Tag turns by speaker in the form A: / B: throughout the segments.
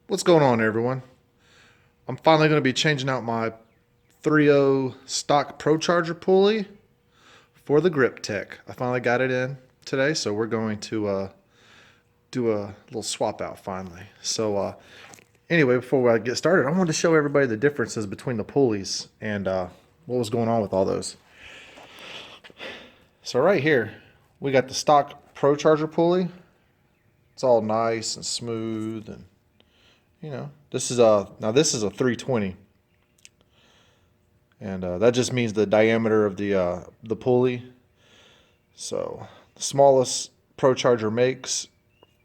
A: What's going on, everyone? I'm finally going to be changing out my 3.0 stock Procharger pulley for the Griptec. I finally got it in today, so we're going to do a little swap out finally. Anyway, before I get started, I wanted to show everybody the differences between the pulleys and what was going on with all those. So right here, we got the stock Procharger pulley. It's all nice and smooth, and this is a 320, and that just means the diameter of the pulley. So the smallest Procharger makes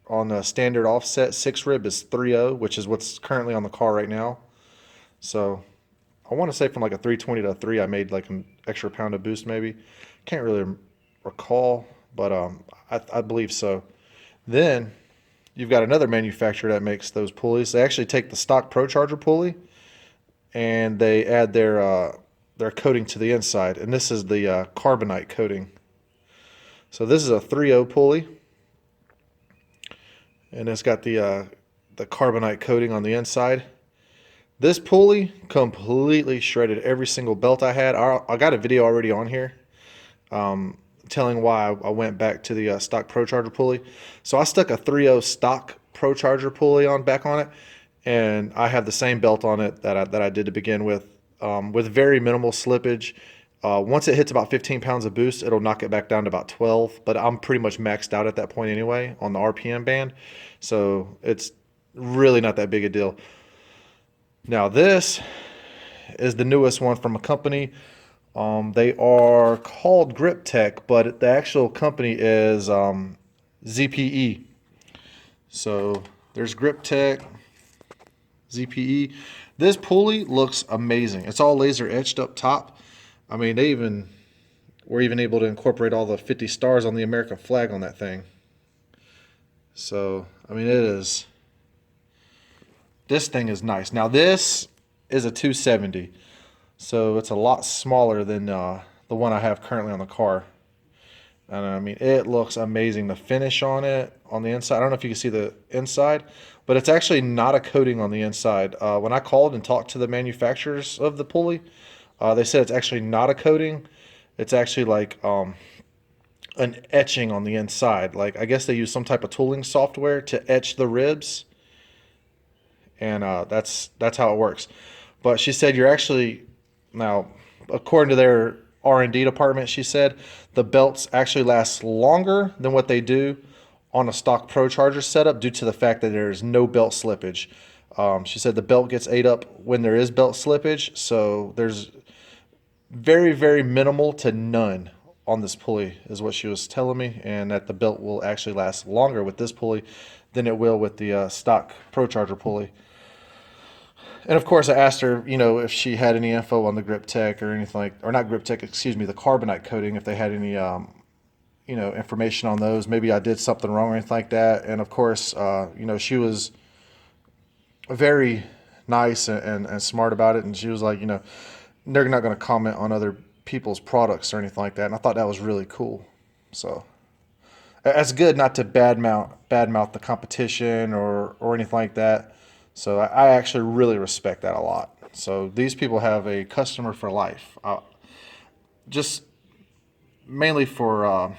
A: on the standard offset 6 rib is 3.0, which is what's currently on the car right now. So I want to say from like a 320 to a 3, I made like an extra pound of boost maybe. Can't really recall, but I believe so. Then you've got another manufacturer that makes those pulleys. They actually take the stock Procharger pulley and they add their coating to the inside, and this is the carbonite coating. So this is a 3.0 pulley, and it's got the carbonite coating on the inside. This pulley completely shredded every single belt I had. I got a video already on here telling why I went back to the stock Procharger pulley. So I stuck a 3.0 stock Procharger pulley back on it, and I have the same belt on it that I did to begin with very minimal slippage. Once it hits about 15 pounds of boost, it'll knock it back down to about 12, but I'm pretty much maxed out at that point anyway on the RPM band, so it's really not that big a deal. Now this is the newest one from a company. They are called Griptec, but the actual company is ZPE. So there's Griptec, ZPE. This pulley looks amazing. It's all laser etched up top. I mean, they were even able to incorporate all the 50 stars on the American flag on that thing. So, I mean, this thing is nice. Now, this is a 270. So it's a lot smaller than the one I have currently on the car. And I mean, it looks amazing. The finish on it, on the inside, I don't know if you can see the inside, but it's actually not a coating on the inside. When I called and talked to the manufacturers of the pulley, they said it's actually not a coating. It's actually like an etching on the inside. Like, I guess they use some type of tooling software to etch the ribs, and that's how it works. But she said you're actually, now, according to their R&D department, she said the belts actually last longer than what they do on a stock Procharger setup due to the fact that there is no belt slippage. She said the belt gets ate up when there is belt slippage, so there's very, very minimal to none on this pulley is what she was telling me, and that the belt will actually last longer with this pulley than it will with the stock Procharger pulley. And of course, I asked her, if she had any info on the Griptec or anything or not Griptec, excuse me, the carbonite coating, if they had any, information on those. Maybe I did something wrong or anything like that. And of course, she was very nice and smart about it. And she was like, they're not going to comment on other people's products or anything like that. And I thought that was really cool. So that's good not to badmouth the competition or anything like that. So I actually really respect that a lot. So these people have a customer for life. Just mainly for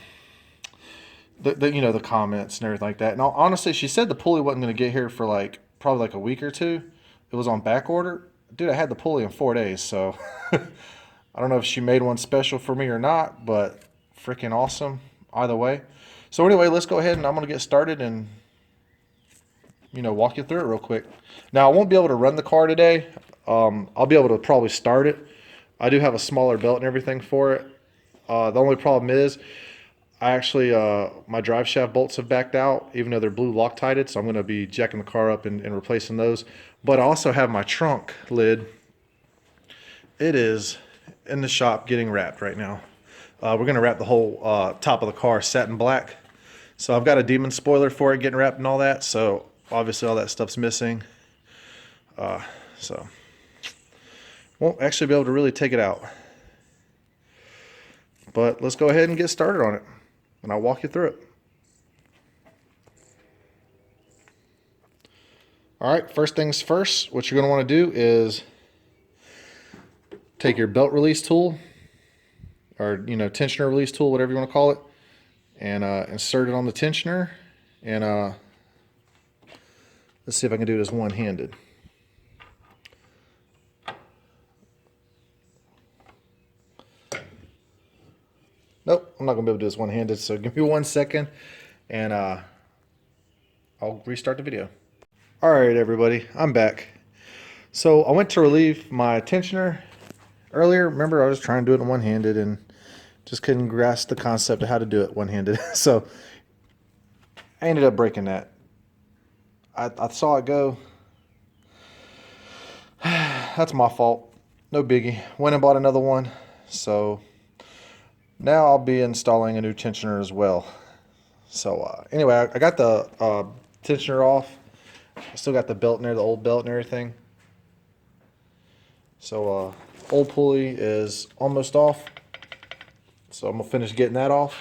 A: the comments and everything like that. And honestly, she said the pulley wasn't going to get here for probably like a week or two. It was on back order. Dude, I had the pulley in 4 days. So I don't know if she made one special for me or not, but freaking awesome either way. So anyway, let's go ahead and I'm going to get started and walk you through it real quick. Now, I won't be able to run the car today. I'll be able to probably start it. I do have a smaller belt and everything for it. The only problem is I actually, my drive shaft bolts have backed out, even though they're blue Loctited, so I'm going to be jacking the car up and replacing those. But I also have my trunk lid. It is in the shop getting wrapped right now. We're going to wrap the whole top of the car satin black. So I've got a demon spoiler for it getting wrapped and all that, so obviously all that stuff's missing. So won't actually be able to really take it out. But let's go ahead and get started on it, and I'll walk you through it. All right, first things first, what you're going to want to do is take your belt release tool, or tensioner release tool, whatever you want to call it, and insert it on the tensioner. And let's see if I can do this one-handed. Nope, I'm not going to be able to do this one-handed, so give me 1 second, and I'll restart the video. All right, everybody, I'm back. So I went to relieve my tensioner earlier. Remember, I was trying to do it one-handed and just couldn't grasp the concept of how to do it one-handed. So I ended up breaking that. I saw it go. That's my fault. No biggie. Went and bought another one. So now I'll be installing a new tensioner as well. So anyway, I got the tensioner off. I still got the belt in there, the old belt and everything. So old pulley is almost off. So I'm going to finish getting that off.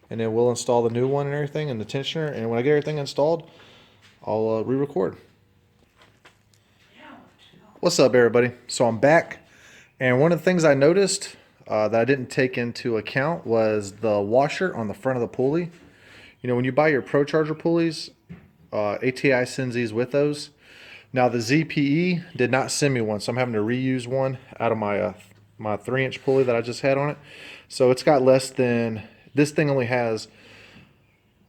A: And then we'll install the new one and everything and the tensioner. And when I get everything installed, I'll re-record. What's up, everybody? So I'm back. And one of the things I noticed that I didn't take into account was the washer on the front of the pulley. When you buy your Procharger pulleys, ATI sends these with those. Now the ZPE did not send me one, so I'm having to reuse one out of my my 3-inch pulley that I just had on it. So it's got less than, this thing only has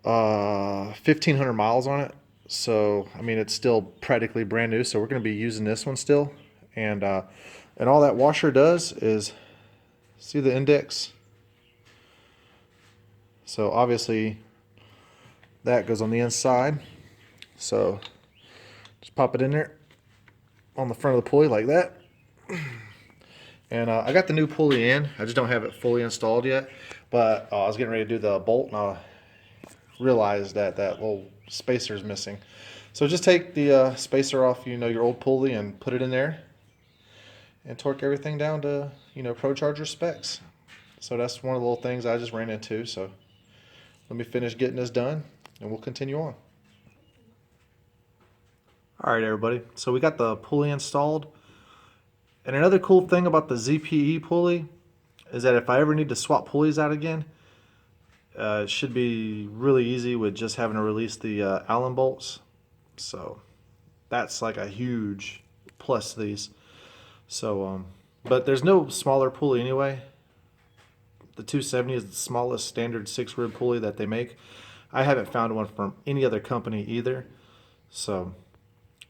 A: 1,500 miles on it. So I mean, it's still practically brand new. So we're going to be using this one still, and all that washer does is, see the index. So obviously that goes on the inside. So just pop it in there on the front of the pulley like that. And I got the new pulley in. I just don't have it fully installed yet. But I was getting ready to do the bolt, and I realized that that little spacer is missing. So just take the spacer off, your old pulley, and put it in there, and torque everything down to Procharger specs. So that's one of the little things I just ran into. So let me finish getting this done, and we'll continue on. All right, everybody. So we got the pulley installed. And another cool thing about the ZPE pulley is that if I ever need to swap pulleys out again, it should be really easy with just having to release the Allen bolts. So that's like a huge plus to these. So, but there's no smaller pulley anyway. The 270 is the smallest standard 6-rib pulley that they make. I haven't found one from any other company either. So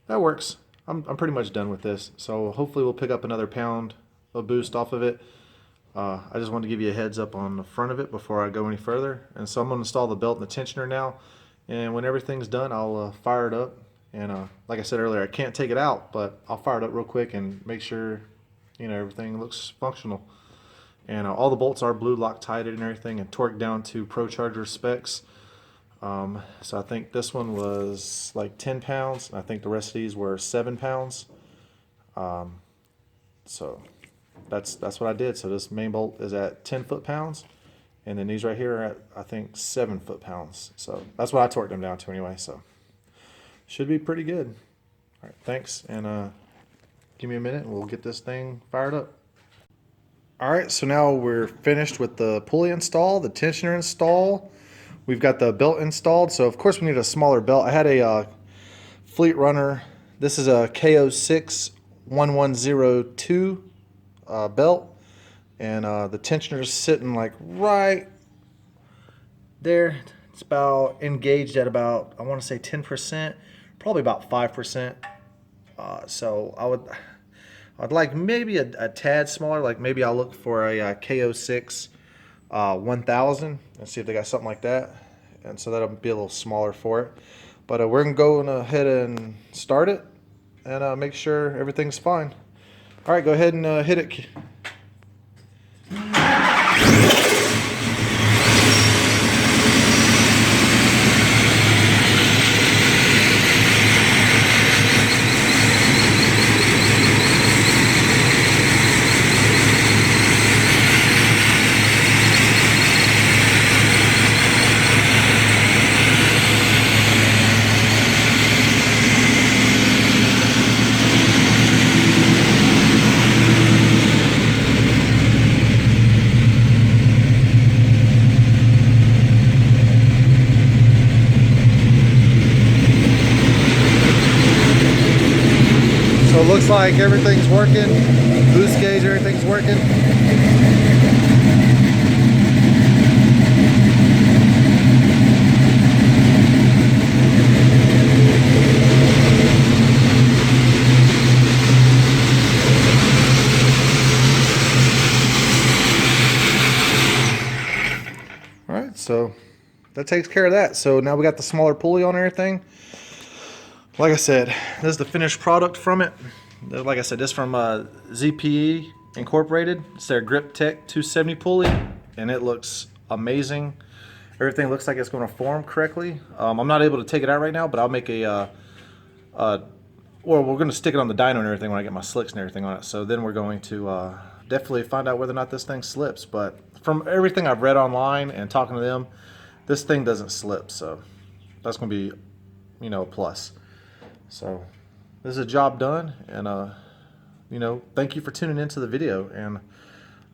A: that works. I'm pretty much done with this. So hopefully we'll pick up another pound of boost off of it. I just wanted to give you a heads up on the front of it before I go any further. And so I'm going to install the belt and the tensioner now. And when everything's done, I'll fire it up. And like I said earlier, I can't take it out, but I'll fire it up real quick and make sure everything looks functional. And all the bolts are blue Loctited and everything, and torqued down to Procharger specs. So I think this one was like 10 pounds. And I think the rest of these were 7 pounds. So that's what I did. So this main bolt is at 10 foot-pounds, and then these right here are at, I think, 7 foot-pounds. So that's what I torqued them down to anyway. So should be pretty good. All right, thanks, and give me a minute and we'll get this thing fired up. All right, so now we're finished with the pulley install, the tensioner install. We've got the belt installed, so of course we need a smaller belt. I had a Fleet Runner. This is a KO6 1102 belt, and the tensioner is sitting like right there. It's about engaged at about, I want to say 10%, probably about 5%. So I'd like maybe a tad smaller. Like maybe I'll look for a KO6 1000 and see if they got something like that. And so that'll be a little smaller for it. But we're going to go ahead and start it and make sure everything's fine. All right, go ahead and hit it. looks like everything's working. Boost gauge, everything's working. Alright, so that takes care of that. So now we got the smaller pulley on everything. Like I said, this is the finished product from it. Like I said, this is from ZPE Incorporated. It's their Griptec 270 pulley, and it looks amazing. Everything looks like it's going to form correctly. I'm not able to take it out right now, but I'll make a well, we're going to stick it on the dyno and everything when I get my slicks and everything on it. So then we're going to definitely find out whether or not this thing slips. But from everything I've read online and talking to them, this thing doesn't slip. So that's going to be, you know, a plus. So this is a job done, and you know, thank you for tuning into the video, and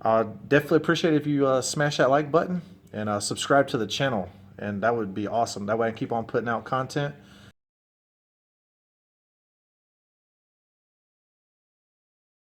A: I definitely appreciate it if you smash that like button and subscribe to the channel, and that would be awesome. That way I can keep on putting out content